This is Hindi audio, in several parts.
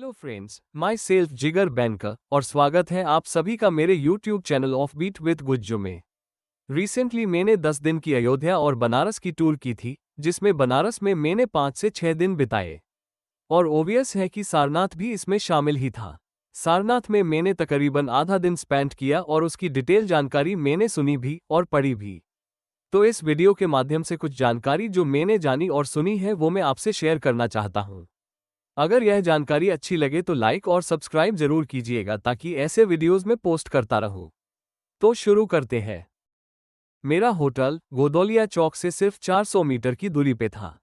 हेलो फ्रेंड्स, माई सेल्फ जिगर बैंकर और स्वागत है आप सभी का मेरे YouTube channel off beat with Gujju में। रिसेंटली मैंने 10 दिन की अयोध्या और बनारस की टूर की थी, जिसमें बनारस में मैंने 5 से 6 दिन बिताए और ओबियस है कि सारनाथ भी इसमें शामिल ही था। सारनाथ में मैंने तकरीबन आधा दिन स्पेंड किया और उसकी डिटेल जानकारी मैंने सुनी भी और पढ़ी भी। तो इस वीडियो के माध्यम से कुछ जानकारी जो मैंने जानी और सुनी है वो मैं आपसे शेयर करना चाहता हूँ। अगर यह जानकारी अच्छी लगे तो लाइक और सब्सक्राइब जरूर कीजिएगा ताकि ऐसे वीडियोस में पोस्ट करता रहूं। तो शुरू करते हैं। मेरा होटल गोदौलिया चौक से सिर्फ 400 मीटर की दूरी पे था।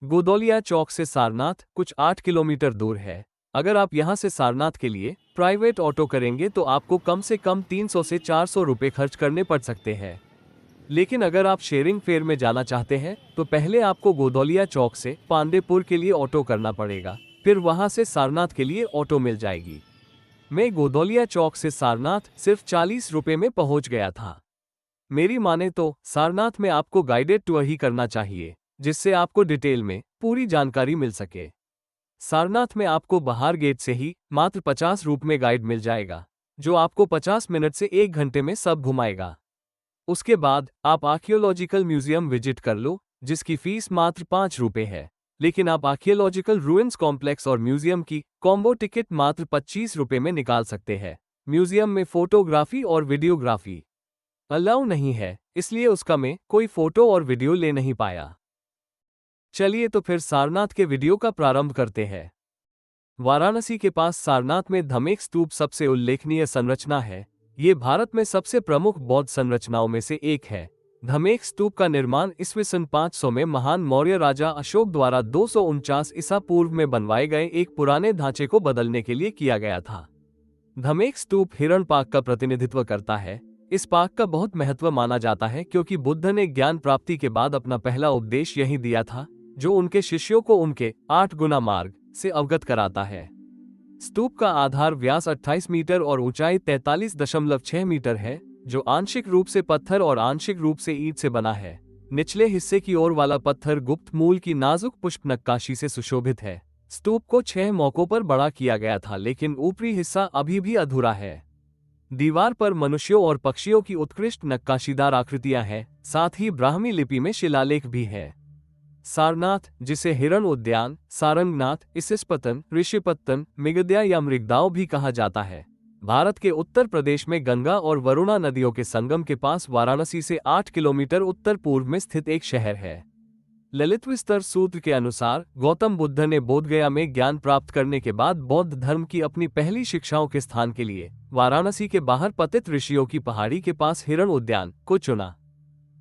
गोदौलिया चौक से सारनाथ कुछ 8 किलोमीटर दूर है। अगर आप यहां से सारनाथ के लिए प्राइवेट ऑटो करेंगे तो आपको कम से कम 300 से 400 रुपये खर्च करने पड़ सकते हैं। लेकिन अगर आप शेयरिंग फेयर में जाना चाहते हैं तो पहले आपको गोदौलिया चौक से पांडेपुर के लिए ऑटो करना पड़ेगा, फिर वहां से सारनाथ के लिए ऑटो मिल जाएगी। मैं गोदौलिया चौक से सारनाथ सिर्फ 40 रुपये में पहुंच गया था। मेरी माने तो सारनाथ में आपको गाइडेड टूर ही करना चाहिए, जिससे आपको डिटेल में पूरी जानकारी मिल सके। सारनाथ में आपको बाहर गेट से ही मात्र 50 रुपये में गाइड मिल जाएगा, जो आपको 50 मिनट से 1 घंटे में सब घुमाएगा। उसके बाद आप आर्कियोलॉजिकल म्यूजियम विजिट कर लो, जिसकी फीस मात्र 5 रुपये है। लेकिन आप आर्कियोलॉजिकल रूइंस कॉम्प्लेक्स और म्यूजियम की कॉम्बो टिकट मात्र 25 रुपये में निकाल सकते हैं। म्यूजियम में फोटोग्राफी और वीडियोग्राफी अलाउ नहीं है, इसलिए उसका मैं कोई फोटो और वीडियो ले नहीं पाया। चलिए तो फिर सारनाथ के वीडियो का प्रारंभ करते हैं। वाराणसी के पास सारनाथ में धमेक स्तूप सबसे उल्लेखनीय संरचना है। ये भारत में सबसे प्रमुख बौद्ध संरचनाओं में से एक है। धमेक स्तूप का निर्माण ईस्वी सन 500 में महान मौर्य राजा अशोक द्वारा 249 ईसा पूर्व में बनवाए गए एक पुराने ढांचे को बदलने के लिए किया गया था। धमेक स्तूप हिरण पाक का प्रतिनिधित्व करता है। इस पाक का बहुत महत्व माना जाता है क्योंकि बुद्ध ने ज्ञान प्राप्ति के बाद अपना पहला उपदेश यही दिया था, जो उनके शिष्यों को उनके 8 गुना मार्ग से अवगत कराता है। स्तूप का आधार व्यास 28 मीटर और ऊंचाई 43.6 मीटर है, जो आंशिक रूप से पत्थर और आंशिक रूप से ईंट से बना है। निचले हिस्से की ओर वाला पत्थर गुप्त मूल की नाजुक पुष्प नक्काशी से सुशोभित है। स्तूप को 6 मौकों पर बड़ा किया गया था, लेकिन ऊपरी हिस्सा अभी भी अधूरा है। दीवार पर मनुष्यों और पक्षियों की उत्कृष्ट नक्काशीदार आकृतियां हैं, साथ ही ब्राह्मी लिपि में शिलालेख भी है। सारनाथ, जिसे हिरण उद्यान, सारंगनाथ, इसिस्पतन, ऋषिपत्तन, मिगद्या या मृगदाव भी कहा जाता है, भारत के उत्तर प्रदेश में गंगा और वरुणा नदियों के संगम के पास वाराणसी से 8 किलोमीटर उत्तर पूर्व में स्थित एक शहर है। ललित विस्तर सूत्र के अनुसार गौतम बुद्ध ने बोधगया में ज्ञान प्राप्त करने के बाद बौद्ध धर्म की अपनी पहली शिक्षाओं के स्थान के लिए वाराणसी के बाहर पतित ऋषियों की पहाड़ी के पास हिरण उद्यान को चुना,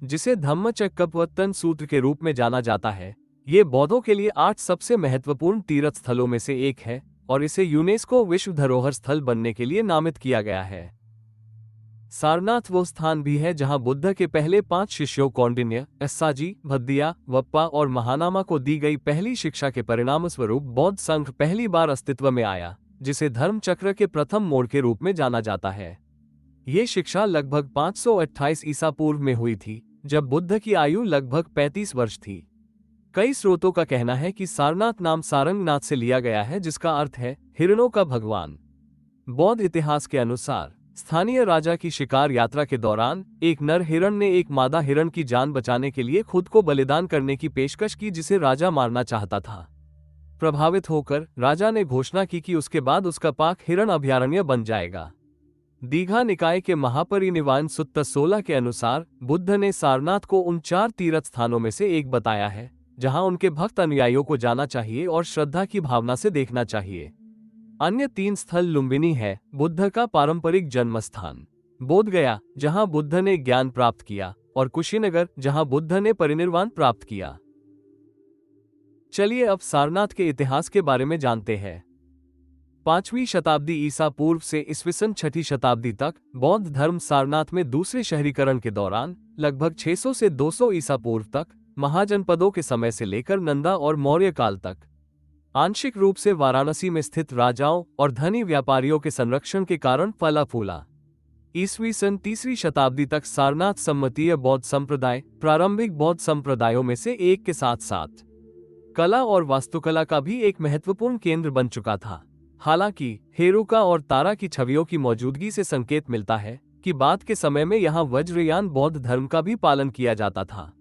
जिसे धम्मचक्कपवत्तन सूत्र के रूप में जाना जाता है। ये बौद्धों के लिए 8 सबसे महत्वपूर्ण तीर्थ स्थलों में से एक है और इसे यूनेस्को विश्व धरोहर स्थल बनने के लिए नामित किया गया है। सारनाथ वो स्थान भी है जहां बुद्ध के पहले 5 शिष्यों कौंडिन्य, अस्साजी, भद्दिया, वप्पा और महानामा को दी गई पहली शिक्षा के परिणामस्वरूप बौद्ध संघ पहली बार अस्तित्व में आया, जिसे धर्म चक्र के प्रथम मोड़ के रूप में जाना जाता है। ये शिक्षा लगभग 528 ईसा पूर्व में हुई थी, जब बुद्ध की आयु लगभग 35 वर्ष थी। कई स्रोतों का कहना है कि सारनाथ नाम सारंगनाथ से लिया गया है, जिसका अर्थ है हिरणों का भगवान। बौद्ध इतिहास के अनुसार स्थानीय राजा की शिकार यात्रा के दौरान एक नर हिरण ने एक मादा हिरण की जान बचाने के लिए खुद को बलिदान करने की पेशकश की, जिसे राजा मारना चाहता था। प्रभावित होकर राजा ने घोषणा की कि उसके बाद उसका पाक हिरण अभयारण्य बन जाएगा। दीघा निकाय के महापरिनिर्वाण सुत्त 16 के अनुसार बुद्ध ने सारनाथ को उन 4 तीर्थ स्थानों में से एक बताया है, जहां उनके भक्त अनुयायियों को जाना चाहिए और श्रद्धा की भावना से देखना चाहिए। अन्य 3 स्थल लुम्बिनी है, बुद्ध का पारंपरिक जन्म स्थान, बोधगया, जहां बुद्ध ने ज्ञान प्राप्त किया, और कुशीनगर, जहां बुद्ध ने परिनिर्वाण प्राप्त किया। चलिए अब सारनाथ के इतिहास के बारे में जानते हैं। 5वीं शताब्दी ईसा पूर्व से ईस्वी सन 6ठी शताब्दी तक बौद्ध धर्म सारनाथ में दूसरे शहरीकरण के दौरान लगभग 600 से 200 ईसा पूर्व तक महाजनपदों के समय से लेकर नंदा और मौर्य काल तक आंशिक रूप से वाराणसी में स्थित राजाओं और धनी व्यापारियों के संरक्षण के कारण फला फूला। ईस्वी सन 3री शताब्दी तक सारनाथ सम्मतीय बौद्ध संप्रदाय प्रारंभिक बौद्ध संप्रदायों में से एक के साथ साथ कला और वास्तुकला का भी एक महत्वपूर्ण केंद्र बन चुका था। हालांकि हेरुका और तारा की छवियों की मौजूदगी से संकेत मिलता है कि बाद के समय में यहाँ वज्रयान बौद्ध धर्म का भी पालन किया जाता था।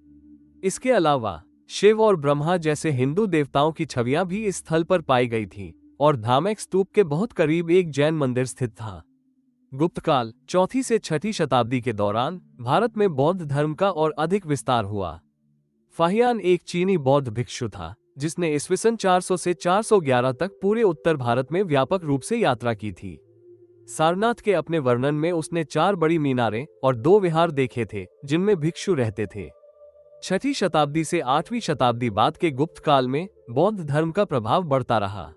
इसके अलावा शिव और ब्रह्मा जैसे हिंदू देवताओं की छवियां भी इस स्थल पर पाई गई थीं और धामेक स्तूप के बहुत करीब एक जैन मंदिर स्थित था। गुप्तकाल 4वीं से 6वीं शताब्दी के दौरान भारत में बौद्ध धर्म का और अधिक विस्तार हुआ। फाहियान एक चीनी बौद्ध भिक्षु था जिसने ईस्वीसन 400 से 411 तक पूरे उत्तर भारत में व्यापक रूप से यात्रा की थी। सारनाथ के अपने वर्णन में उसने 4 बड़ी मीनारें और 2 विहार देखे थे जिनमें भिक्षु रहते थे। 6वीं शताब्दी से 8वीं शताब्दी बाद के गुप्त काल में बौद्ध धर्म का प्रभाव बढ़ता रहा।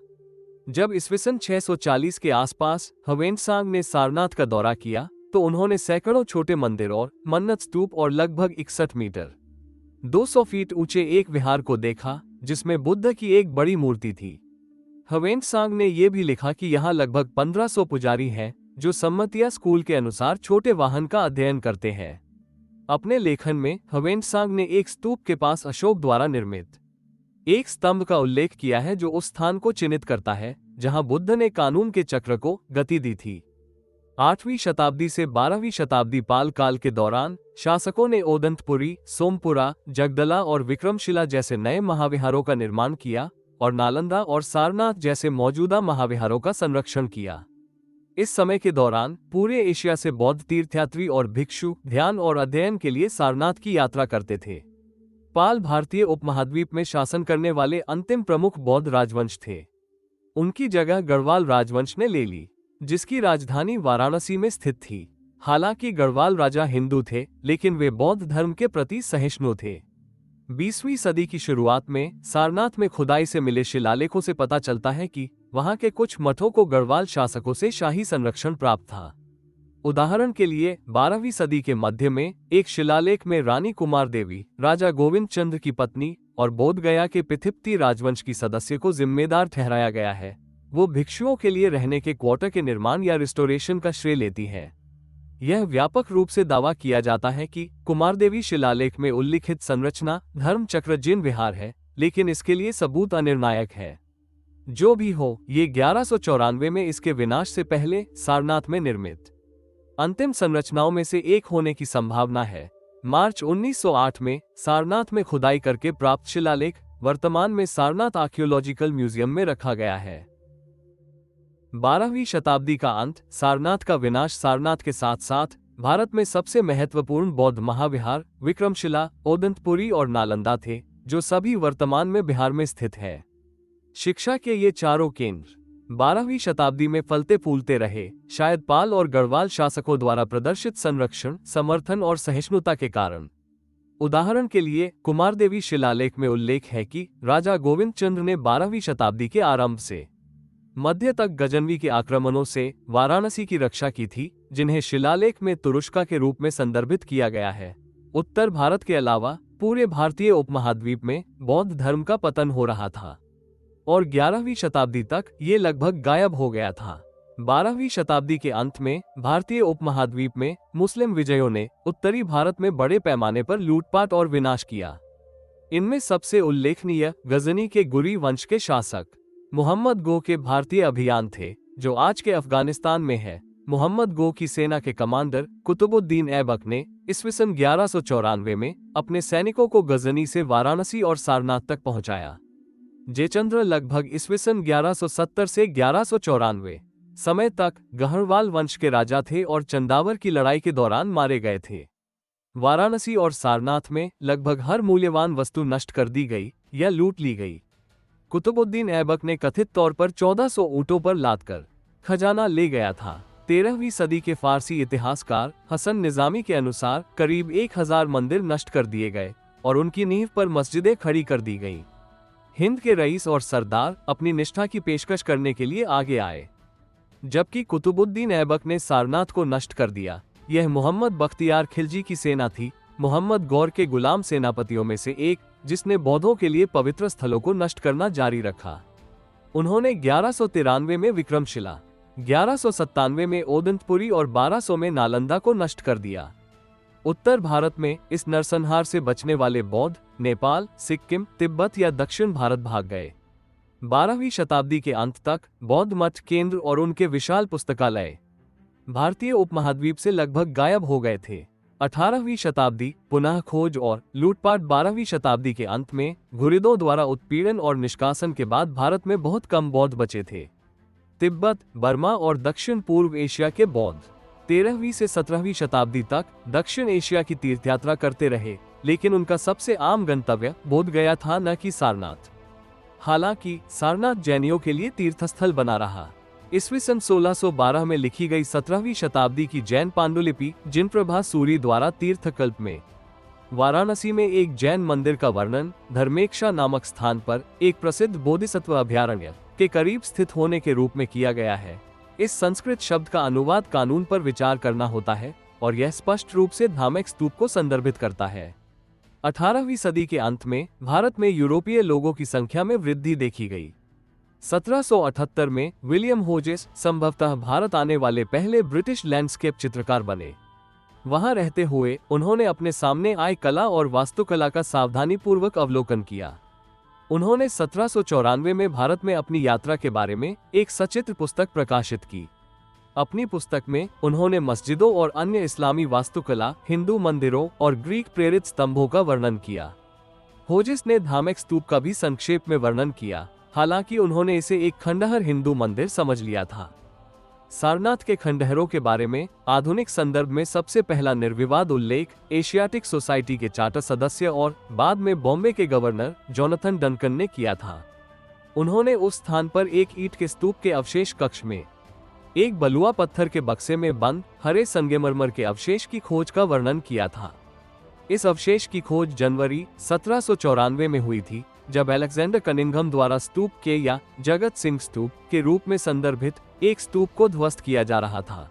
जब ईस्वीसन 640 के आसपास ह्वेनसांग ने सारनाथ का दौरा किया तो उन्होंने सैकड़ों छोटे मंदिर और मन्नत स्तूप और लगभग 61 मीटर 200 फीट ऊंचे एक विहार को देखा जिसमें बुद्ध की एक बड़ी मूर्ति थी। ह्वेनसांग ने यह भी लिखा कि यहाँ लगभग 1500 पुजारी हैं जो सम्मतिया स्कूल के अनुसार छोटे वाहन का अध्ययन करते हैं। अपने लेखन में ह्वेनसांग ने एक स्तूप के पास अशोक द्वारा निर्मित एक स्तंभ का उल्लेख किया है जो उस स्थान को चिन्हित करता है जहां बुद्ध ने कानून के चक्र को गति दी थी। 8वीं शताब्दी से 12वीं शताब्दी पाल काल के दौरान शासकों ने ओदंतपुरी, सोमपुरा, जगदला और विक्रमशिला जैसे नए महाविहारों का निर्माण किया और नालंदा और सारनाथ जैसे मौजूदा महाविहारों का संरक्षण किया। इस समय के दौरान पूरे एशिया से बौद्ध तीर्थयात्री और भिक्षु ध्यान और अध्ययन के लिए सारनाथ की यात्रा करते थे। पाल भारतीय उपमहाद्वीप में शासन करने वाले अंतिम प्रमुख बौद्ध राजवंश थे। उनकी जगह गढ़वाल राजवंश ने ले ली, जिसकी राजधानी वाराणसी में स्थित थी। हालांकि गढ़वाल राजा हिंदू थे, लेकिन वे बौद्ध धर्म के प्रति सहिष्णु थे। 20वीं सदी की शुरुआत में सारनाथ में खुदाई से मिले शिलालेखों से पता चलता है कि वहां के कुछ मठों को गढ़वाल शासकों से शाही संरक्षण प्राप्त था। उदाहरण के लिए 12वीं सदी के मध्य में एक शिलालेख में रानी कुमार देवी, राजा गोविंद चंद्र की पत्नी और बोधगया के पिथिप्ती राजवंश की सदस्य को जिम्मेदार ठहराया गया है। वो भिक्षुओं के लिए रहने के क्वार्टर के निर्माण या रिस्टोरेशन का श्रेय लेती है। यह व्यापक रूप से दावा किया जाता है कि कुमारदेवी शिलालेख में उल्लिखित संरचना धर्म चक्र जिन विहार है, लेकिन इसके लिए सबूत अनिर्णायक है। जो भी हो, ये 1194 में इसके विनाश से पहले सारनाथ में निर्मित अंतिम संरचनाओं में से एक होने की संभावना है। मार्च 1908 में सारनाथ में खुदाई करके प्राप्त शिलालेख वर्तमान में सारनाथ आर्कियोलॉजिकल म्यूजियम में रखा गया है। 12वीं शताब्दी का अंत, सारनाथ का विनाश सारनाथ के साथ साथ भारत में सबसे महत्वपूर्ण बौद्ध महाविहार विक्रमशिला, ओदंतपुरी और नालंदा थे, जो सभी वर्तमान में बिहार में स्थित है। शिक्षा के ये चारों केंद्र 12वीं शताब्दी में फलते फूलते रहे, शायद पाल और गढ़वाल शासकों द्वारा प्रदर्शित संरक्षण, समर्थन और सहिष्णुता के कारण। उदाहरण के लिए कुमारदेवी शिलालेख में उल्लेख है कि राजा गोविंद चंद्र ने 12वीं शताब्दी के आरंभ से मध्य तक गजनवी के आक्रमणों से वाराणसी की रक्षा की थी, जिन्हें शिलालेख में तुरुष्का के रूप में संदर्भित किया गया है। उत्तर भारत के अलावा पूरे भारतीय उपमहाद्वीप में बौद्ध धर्म का पतन हो रहा था और 11वीं शताब्दी तक ये लगभग गायब हो गया था। 12वीं शताब्दी के अंत में भारतीय उपमहाद्वीप में मुस्लिम विजयों ने उत्तरी भारत में बड़े पैमाने पर लूटपाट और विनाश किया। इनमें सबसे उल्लेखनीय गजनी के गुरी वंश के शासक मोहम्मद गो के भारतीय अभियान थे, जो आज के अफगानिस्तान में है। मोहम्मद गो की सेना के कमांडर कुतुबुद्दीन ऐबक ने ईस्वीसन 1194 में अपने सैनिकों को गजनी से वाराणसी और सारनाथ तक पहुंचाया। जयचंद्र लगभग ईस्वीसन 1170 से 1194 समय तक गढ़वाल वंश के राजा थे और चंदावर की लड़ाई के दौरान मारे गए थे। वाराणसी और सारनाथ में लगभग हर मूल्यवान वस्तु नष्ट कर दी गई या लूट ली गई। कुतुबुद्दीन ऐबक ने कथित तौर पर 1400 ऊंटों पर लादकर खजाना ले गया था। 13वीं सदी के फारसी इतिहासकार हसन निजामी के अनुसार करीब 1000 मंदिर नष्ट कर दिए गए और उनकी नींव पर मस्जिदें खड़ी कर दी गईं। हिंद के रईस और सरदार अपनी निष्ठा की पेशकश करने के लिए आगे आए, जबकि कुतुबुद्दीन ऐबक ने सारनाथ को नष्ट कर दिया। यह मोहम्मद बख्तियार खिलजी की सेना थी, मोहम्मद गौर के गुलाम सेनापतियों में से एक, जिसने बौद्धों के लिए पवित्र स्थलों को नष्ट करना जारी रखा। उन्होंने 1193 में विक्रमशिला, 1197 में ओदंतपुरी और 1200 में नालंदा को नष्ट कर दिया। उत्तर भारत में इस नरसंहार से बचने वाले बौद्ध नेपाल, सिक्किम, तिब्बत या दक्षिण भारत भाग गए। 12वीं शताब्दी के अंत तक बौद्ध मठ केंद्र और उनके विशाल पुस्तकालय भारतीय उपमहाद्वीप से लगभग गायब हो गए थे। 18वीं शताब्दी पुनः खोज और लूटपाट। 12वीं शताब्दी के अंत में घुरिदों द्वारा उत्पीड़न और निष्कासन के बाद भारत में बहुत कम बौद्ध बचे थे। तिब्बत, बर्मा और दक्षिण पूर्व एशिया के बौद्ध 13वीं से 17वीं शताब्दी तक दक्षिण एशिया की तीर्थयात्रा करते रहे, लेकिन उनका सबसे आम गंतव्य बोध गया था, न कि सारनाथ। हालांकि सारनाथ जैनियों के लिए तीर्थस्थल बना रहा। ईस्वी सन 1612 में लिखी गई 17वीं शताब्दी की जैन पांडुलिपि जिनप्रभा सूरी द्वारा तीर्थकल्प में वाराणसी में एक जैन मंदिर का वर्णन धर्मेक्षा नामक स्थान पर एक प्रसिद्ध बोधिसत्व अभयारण्य के करीब स्थित होने के रूप में किया गया है। इस संस्कृत शब्द का अनुवाद कानून पर विचार करना होता है और यह स्पष्ट रूप से धार्मिक स्तूप को संदर्भित करता है। 18वीं सदी के अंत में भारत में यूरोपीय लोगों की संख्या में वृद्धि देखी गई। 1778 में विलियम होजेस संभवतः भारत आने वाले पहले ब्रिटिश लैंडस्केप चित्रकार बने। वहां रहते हुए उन्होंने अपने सामने आए कला और वास्तुकला का सावधानीपूर्वक अवलोकन किया। उन्होंने 1794 में भारत में अपनी यात्रा के बारे में एक सचित्र पुस्तक प्रकाशित की। अपनी पुस्तक में उन्होंने मस्जिदों और अन्य इस्लामी वास्तुकला, हिंदू मंदिरों और ग्रीक प्रेरित स्तंभों का वर्णन किया। होजेस ने धार्मिक स्तूप का भी संक्षेप में वर्णन किया, हालांकि उन्होंने इसे एक खंडहर हिंदू मंदिर समझ लिया था। सारनाथ के खंडहरों के बारे में आधुनिक संदर्भ में सबसे पहला निर्विवाद उल्लेख एशियाटिक सोसाइटी के चार्टर सदस्य और बाद में बॉम्बे के गवर्नर जोनाथन डंकन ने किया था। उन्होंने उस स्थान पर एक ईंट के स्तूप के अवशेष कक्ष में एक बलुआ पत्थर के बक्से में बंद हरे संगमरमर के अवशेष की खोज का वर्णन किया था। इस अवशेष की खोज जनवरी 1794 में हुई थी, जब अलेक्जेंडर कनिंघम द्वारा स्तूप के या जगत सिंह स्तूप के रूप में संदर्भित एक स्तूप को ध्वस्त किया जा रहा था,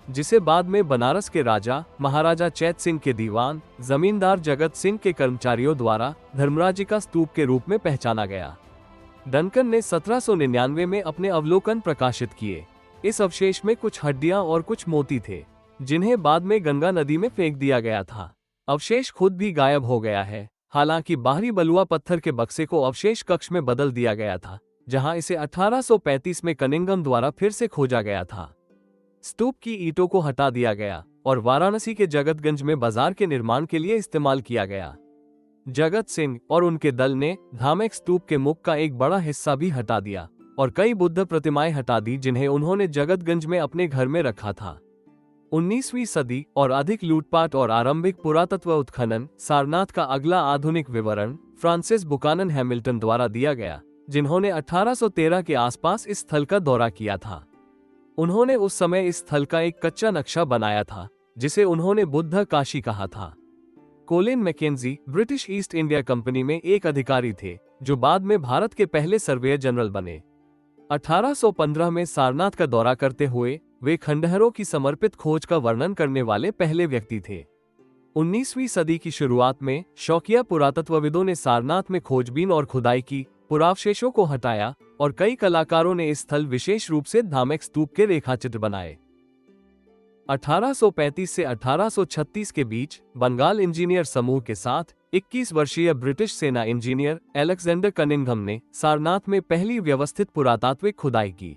जिसे बाद में बनारस के राजा महाराजा चैत सिंह के दीवान जमींदार जगत सिंह के कर्मचारियों द्वारा धर्मराजिका स्तूप के रूप में पहचाना गया। डंकन ने 1799 में अपने अवलोकन प्रकाशित किए। इस अवशेष में कुछ हड्डियां और कुछ मोती थे, जिन्हें बाद में गंगा नदी में फेंक दिया गया था। अवशेष खुद भी गायब हो गया है, हालांकि बाहरी बलुआ पत्थर के बक्से को अवशेष कक्ष में बदल दिया गया था, जहां इसे 1835 में कनिंघम द्वारा फिर से खोजा गया था। स्तूप की ईंटों को हटा दिया गया और वाराणसी के जगतगंज में बाजार के निर्माण के लिए इस्तेमाल किया गया। जगत सिंह और उनके दल ने धार्मिक स्तूप के मुख का एक बड़ा हिस्सा भी हटा दिया और कई बुद्ध प्रतिमाएं हटा दी, जिन्हें उन्होंने जगतगंज में अपने घर में रखा था। 19वीं सदी और अधिक लूटपाट और आरंभिक पुरातत्व उत्खनन। सारनाथ का अगला आधुनिक विवरण फ्रांसिस बुकानन हैमिल्टन द्वारा दिया गया, जिन्होंने 1813 के आसपास इस स्थल का दौरा किया था। उन्होंने उस समय इस स्थल का एक कच्चा नक्शा बनाया था, जिसे उन्होंने बुद्ध काशी कहा था। Colin Mackenzie British East India company में एक अधिकारी थे, जो बाद में भारत के पहले सर्वेयर जनरल बने। 1815 में सारनाथ का दौरा करते हुए वे खंडहरों की समर्पित खोज का वर्णन करने वाले पहले व्यक्ति थे। 19वीं सदी की शुरुआत में शौकिया पुरातत्वविदों ने सारनाथ में खोजबीन और खुदाई की, पुरावशेषों को हटाया और कई कलाकारों ने इस स्थल विशेष रूप से धार्मिक स्तूप के रेखाचित्र बनाए। 1835 से 1836 के बीच बंगाल इंजीनियर समूह के साथ 21 वर्षीय ब्रिटिश सेना इंजीनियर अलेक्जेंडर कनिंघम ने सारनाथ में पहली व्यवस्थित पुरातात्विक खुदाई की।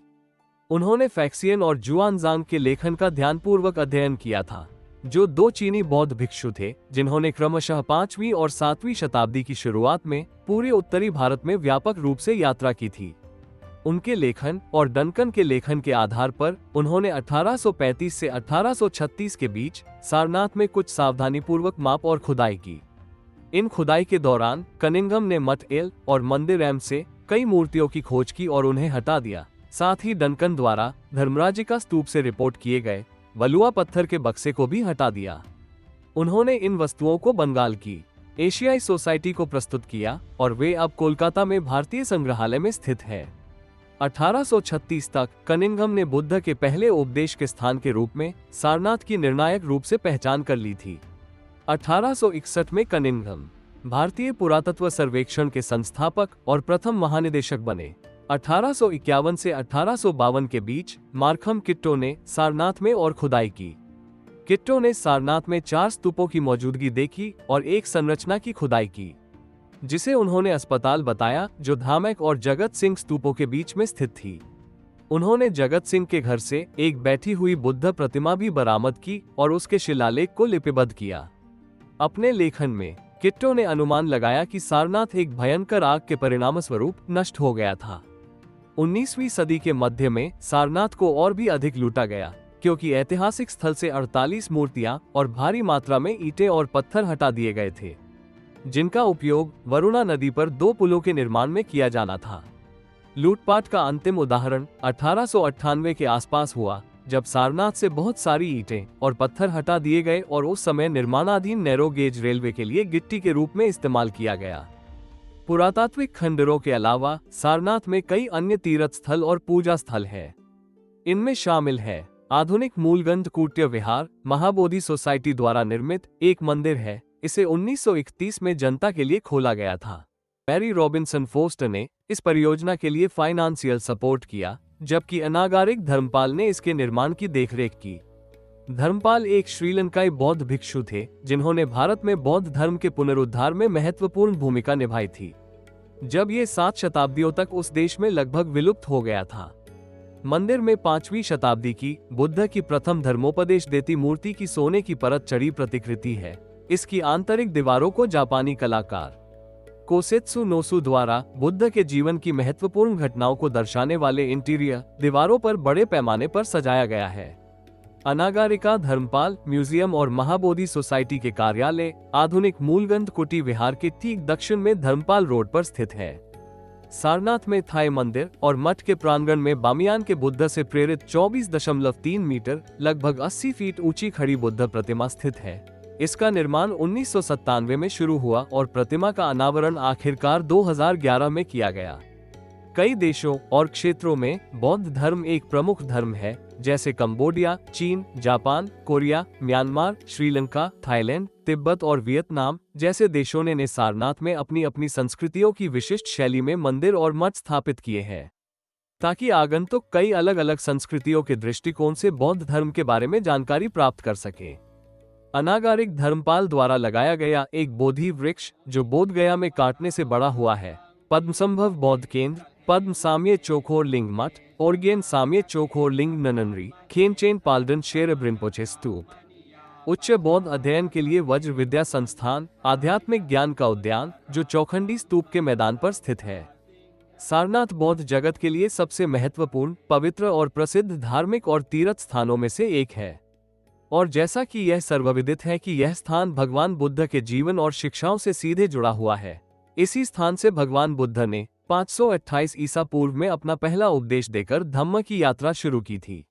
उन्होंने फैक्सियन और जुआनजांग के लेखन का ध्यानपूर्वक अध्ययन किया था, जो दो चीनी बौद्ध भिक्षु थे, जिन्होंने क्रमशः 5वीं और 7वीं शताब्दी की शुरुआत में पूरे उत्तरी भारत में व्यापक रूप से यात्रा की थी। उनके लेखन और डंकन के लेखन के आधार पर उन्होंने 1835 से 1836 के बीच सारनाथ में कुछ सावधानीपूर्वक माप और खुदाई की। इन खुदाई के दौरान कनिंघम ने मठ एल और मंदिर एम से कई मूर्तियों की खोज की और उन्हें हटा दिया। साथ ही डंकन द्वारा धर्मराजिका स्तूप से रिपोर्ट किए गए बलुआ पत्थर के बक्से को भी हटा दिया। उन्होंने इन वस्तुओं को बंगाल की एशियाई सोसाइटी को प्रस्तुत किया और वे अब कोलकाता में भारतीय संग्रहालय में स्थित है। 1836 तक कनिंघम ने बुद्ध के पहले उपदेश के स्थान के रूप में सारनाथ की निर्णायक रूप से पहचान कर ली थी। 1861 में कनिंघम भारतीय पुरातत्व सर्वेक्षण के संस्थापक और प्रथम महानिदेशक बने। 1851 से 1852 के बीच मार्खम किट्टो ने सारनाथ में और खुदाई की। किट्टो ने सारनाथ में 4 स्तूपों की मौजूदगी देखी और एक संरचना की खुदाई की। जिसे उन्होंने अस्पताल बताया, जो धामक और जगत सिंह स्तूपों के बीच में स्थित थी। उन्होंने जगत सिंह के घर से एक बैठी हुई बुद्ध प्रतिमा भी बरामद की और उसके शिलालेख को लिपिबद्ध किया। अपने लेखन में किट्टो ने अनुमान लगाया कि सारनाथ एक भयंकर आग के परिणामस्वरूप नष्ट हो गया था। 19वीं सदी के मध्य में सारनाथ को और भी अधिक लूटा गया, क्योंकि ऐतिहासिक स्थल से 48 मूर्तियां और भारी मात्रा में ईंटें और पत्थर हटा दिए गए थे, जिनका उपयोग वरुणा नदी पर 2 पुलों के निर्माण में किया जाना था। लूटपाट का अंतिम उदाहरण 1898 के आसपास हुआ, जब सारनाथ से बहुत सारी ईंटें और पत्थर हटा दिए गए और उस समय निर्माणाधीन नैरो गेज रेलवे के लिए गिट्टी के रूप में इस्तेमाल किया गया। पुरातात्विक खंडरों के अलावा सारनाथ में कई अन्य तीर्थ स्थल और पूजा स्थल हैं। इनमें शामिल है आधुनिक मूलगंध कूट्य विहार, महाबोधि सोसाइटी द्वारा निर्मित एक मंदिर है। इसे 1931 में जनता के लिए खोला गया था। मैरी रॉबिन्सन फोस्टर ने इस परियोजना के लिए फाइनेंशियल सपोर्ट किया, जबकि अनागारिक धर्मपाल ने इसके निर्माण की देखरेख की। धर्मपाल एक श्रीलंकाई बौद्ध भिक्षु थे, जिन्होंने भारत में बौद्ध धर्म के पुनरुद्धार में महत्वपूर्ण भूमिका निभाई थी, जब ये 7 शताब्दियों तक उस देश में लगभग विलुप्त हो गया था। मंदिर में 5वीं शताब्दी की बुद्ध की प्रथम धर्मोपदेश देती मूर्ति की सोने की परत चढ़ी प्रतिकृति है। इसकी आंतरिक दीवारों को जापानी कलाकार कोसेत्सु नोसु द्वारा बुद्ध के जीवन की महत्वपूर्ण घटनाओं को दर्शाने वाले इंटीरियर दीवारों पर बड़े पैमाने पर सजाया गया है। अनागारिका धर्मपाल म्यूजियम और महाबोधि सोसाइटी के कार्यालय आधुनिक मूलगंध कुटी विहार के ठीक दक्षिण में धर्मपाल रोड पर स्थित है। सारनाथ में थाई मंदिर और मठ के प्रांगण में बामियान के बुद्ध से प्रेरित 24.3 मीटर लगभग 80 फीट ऊंची खड़ी बुद्ध प्रतिमा स्थित है। इसका निर्माण 1997 में शुरू हुआ और प्रतिमा का अनावरण आखिरकार 2011 में किया गया। कई देशों और क्षेत्रों में बौद्ध धर्म एक प्रमुख धर्म है, जैसे कंबोडिया, चीन, Japan, Korea, Myanmar, Sri Lanka, Thailand, Tibet और वियतनाम जैसे देशों ने सारनाथ में अपनी अपनी संस्कृतियों की विशिष्ट शैली में मंदिर और मठ स्थापित किए हैं, ताकि आगंतुक कई अलग अलग संस्कृतियों के दृष्टिकोण से बौद्ध धर्म के बारे में जानकारी प्राप्त कर सके। अनागारिक धर्मपाल द्वारा लगाया गया एक बोधि वृक्ष, जो बोध गया में काटने से बड़ा हुआ है, पद्मसंभव बौद्ध केंद्र, पद्म साम्य चोखोर लिंग मठ, ओरगेन साम्य चोखोर लिंग नननरी, खेनचेन पाल्डन शेरब रिम्पोचे स्तूप, उच्च बौद्ध अध्ययन के लिए वज्र विद्या संस्थान, आध्यात्मिक ज्ञान का उद्यान, जो चौखंडी स्तूप के मैदान पर स्थित है। सारनाथ बौद्ध जगत के लिए सबसे महत्वपूर्ण, पवित्र और प्रसिद्ध धार्मिक और तीर्थ स्थानों में से एक है। और जैसा कि यह सर्वविदित है कि यह स्थान भगवान बुद्ध के जीवन और शिक्षाओं से सीधे जुड़ा हुआ है। इसी स्थान से भगवान बुद्ध ने 528 ईसा पूर्व में अपना पहला उपदेश देकर धम्म की यात्रा शुरू की थी।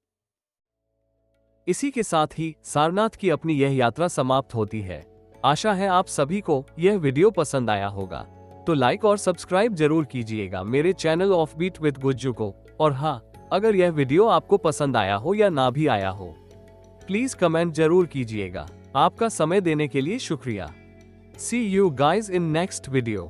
इसी के साथ ही सारनाथ की अपनी यह यात्रा समाप्त होती है। आशा है आप सभी को यह वीडियो पसंद आया होगा, तो लाइक और सब्सक्राइब जरूर कीजिएगा मेरे channel off beat with Gujju को। और हाँ, अगर यह वीडियो आपको पसंद आया हो या ना भी आया हो, प्लीज कमेंट जरूर कीजिएगा। आपका समय देने के लिए शुक्रिया। See you guys in next video.